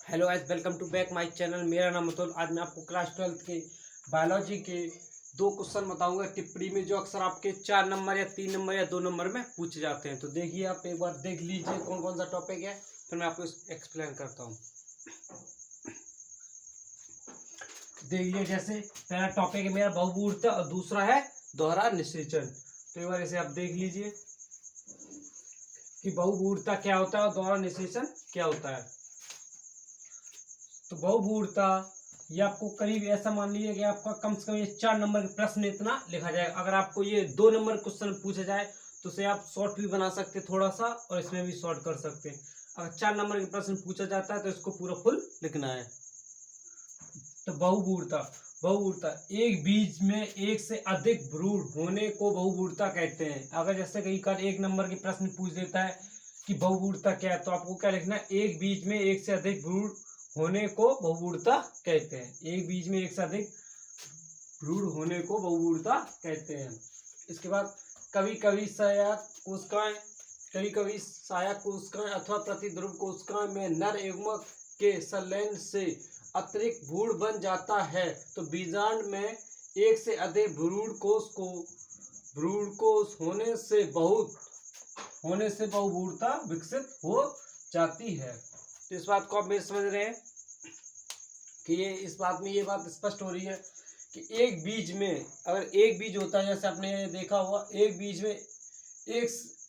Hello guys, welcome to back my channel. मेरा नाम अतुल। आज मैं आपको क्लास 12 के बायोलॉजी के दो क्वेश्चन बताऊंगा टिप्पणी में, जो अक्सर आपके 4 नंबर या 3 नंबर या 2 नंबर में पूछे जाते हैं। तो देखिए, आप एक बार देख लीजिए कौन कौन सा टॉपिक है, फिर मैं आपको एक्सप्लेन करता हूँ। देखिए, जैसे पहला टॉपिक है मेरा बहुबुड़ता और दूसरा है दोहरा निषेचन। तो एक बार इसे आप देख लीजिए कि बहुबुड़ता क्या होता है और दोहरा निषेचन क्या होता है। तो बहुबुड़ता ये आपको करीब ऐसा मान लीजिए कि आपका कम से कम ये 4 नंबर के प्रश्न इतना लिखा जाएगा। अगर आपको ये 2 नंबर क्वेश्चन पूछा जाए तो उसे आप शॉर्ट भी बना सकते थोड़ा सा, और इसमें भी शॉर्ट कर सकते हैं। अगर 4 नंबर के प्रश्न पूछा जाता है तो इसको पूरा फुल लिखना है। तो बहुबुड़ता बहुबुड़ता एक बीज में एक से अधिक भ्रूण होने को बहुबुड़ता कहते हैं। अगर जैसे कई बार 1 नंबर के प्रश्न पूछ देता है कि बहुबुड़ता क्या है, तो आपको क्या लिखना है, एक बीज में एक से अधिक भ्रूण होने को बहुबुड़ता कहते हैं। एक बीज में एक से अधिक भ्रूण होने को बहुबुड़ता कहते हैं। इसके बाद कभी कभी सहायक कोशिकाएं अथवा प्रतिध्रुव कोशिकाएं में नर युग्मक के संलयन से अतिरिक्त भ्रूण बन जाता है। तो बीजांड में एक से अधिक भ्रूण कोश होने से बहुबुड़ता विकसित हो जाती है। तो इस बात को आप मेरे समझ रहे हैं कि इस बात में ये बात स्पष्ट हो रही है कि एक बीज में, अगर एक बीज होता है, जैसे आपने देखा होगा, एक बीज में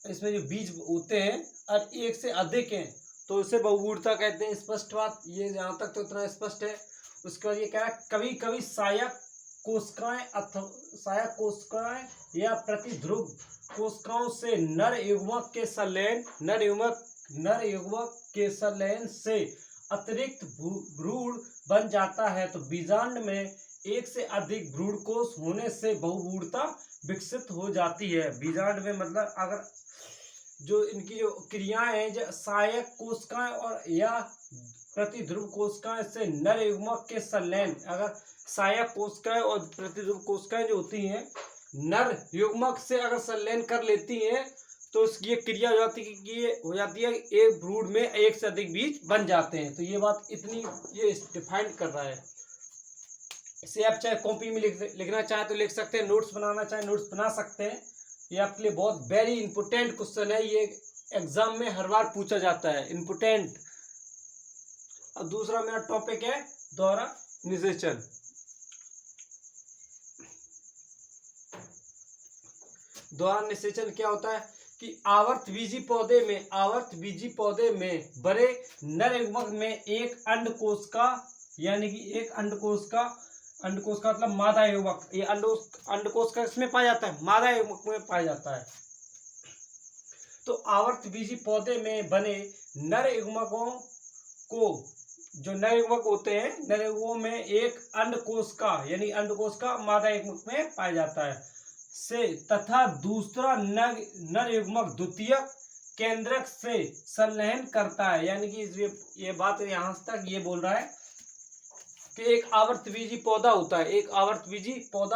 इसमें जो बीज होते हैं और एक से अधिक हैं, तो उसे बहुबुड़ता कहते हैं। स्पष्ट बात, ये यहाँ तक तो इतना स्पष्ट है। उसके बाद ये कह रहा है कभी कभी सहायक कोशिकाएं या प्रतिध्रुव कोशिकाओं से नर युग्मक के संलयन से अतिरिक्त भ्रूण बन जाता है। तो बीजांड में एक से अधिक भ्रूण कोश होने से बहुबुड़ता विकसित हो जाती है। बीजांड में मतलब अगर जो इनकी जो क्रियाएं हैं, जो सहायक कोशिकाएं और या प्रतिध्रुव कोशिकाएं से नर युग्मक के संलयन, अगर सहायक कोशिकाएं और प्रतिध्रुव कोशिकाएं जो होती हैं नर युग्मक से अगर संलयन कर लेती हैं, तो ये क्रिया हो जाती है एक भ्रूण में एक से अधिक बीज बन जाते हैं। तो ये बात इतनी ये डिफाइन कर रहा है। इसे आप चाहे कॉपी में लिखना चाहे तो लिख सकते हैं, नोट्स बनाना चाहे नोट्स बना सकते हैं। ये आपके लिए बहुत वेरी इंपोर्टेंट क्वेश्चन है, ये एग्जाम में हर बार पूछा जाता है, इंपोर्टेंट। अब दूसरा मेरा टॉपिक है दोहरा निषेचन। दोहरा निषेचन क्या होता है कि आवर्तबीजी पौधे में बड़े नर युग्मक में एक अंडकोश का, यानी कि एक अंडकोश का मतलब मादा युग्मक, ये अंडकोश का इसमें पाया जाता है, मादा युग्मक में पाया जाता है। तो आवर्तबीजी पौधे में बने नर युग्मकों को, जो नर युग्मक होते हैं, नर युग्मकों में एक अंडकोश का, यानी अंडकोश का मादा युग्मक में पाया जाता है से, तथा दूसरा नर युग्मक द्वितीयक केंद्रक से संलयन करता है। यानी कि ये बात यहाँ तक ये बोल रहा है कि एक आवर्तबीजी पौधा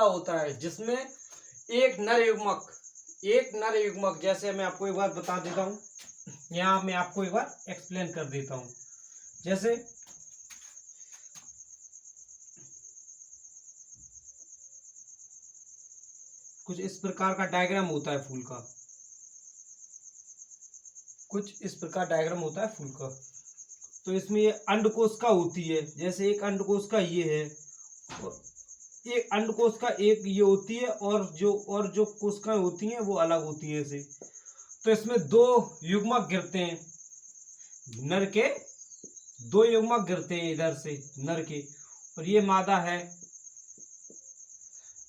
होता है जिसमें एक नर युग्मक, जैसे मैं आपको एक बार बता देता हूँ, यहाँ मैं आपको एक बार एक्सप्लेन कर देता हूँ। जैसे कुछ इस प्रकार का डायग्राम होता है फूल का, तो इसमें ये अंडकोश का होती है, जैसे एक अंडकोश का ये है, और एक अंडकोश का एक ये होती है, और जो कोशिकाएं होती हैं वो अलग होती हैं ऐसे। तो इसमें 2 युग्मक गिरते हैं, नर के 2 युग्मक गिरते हैं इधर से नर के, और ये मादा है।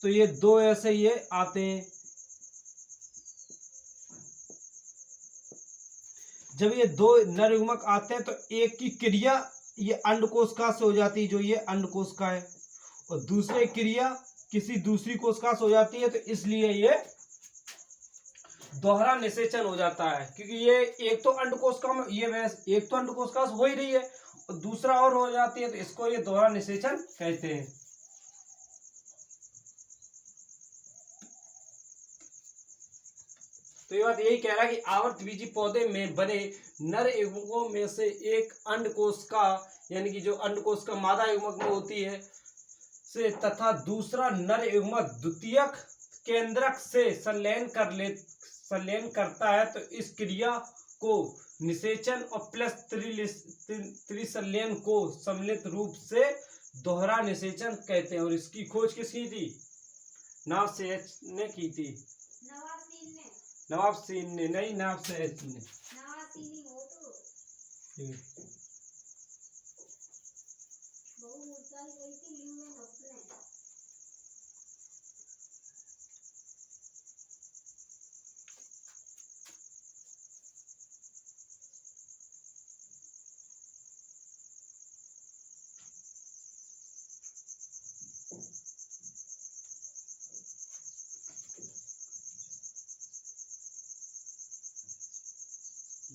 तो ये 2 ऐसे ये आते हैं। जब ये 2 नर युग्मक आते हैं तो एक की क्रिया ये अंडकोशिका से हो जाती है, जो ये अंडकोशिका है, और दूसरी क्रिया किसी दूसरी कोशिका से हो जाती है। तो इसलिए ये दोहरा निषेचन हो जाता है, क्योंकि ये एक तो अंडकोशिका में एक तो अंडकोशिका से हो ही रही है और दूसरा और हो जाती है, तो इसको ये दोहरा निषेचन कहते हैं। तो ये बात यही कह रहा है कि आवर्तबीजी पौधे में बने नर युग्मकों में से एक अंडकोश का, यानी कि जो अंडकोश का मादा युग्मक में होती है से, तथा दूसरा नर युग्मक द्वितीयक केंद्रक से संलयन करता है, तो इस क्रिया को निषेचन और प्लस त्रिसंलयन को सम्मिलित रूप से दोहरा निषेचन कहते हैं। और इसकी खोज किसकी थी? नवाब सैयद ने की थी। नवाब सीन ने नहीं, नवाब सैयद ने।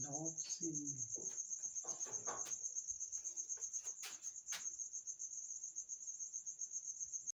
नवाब सीन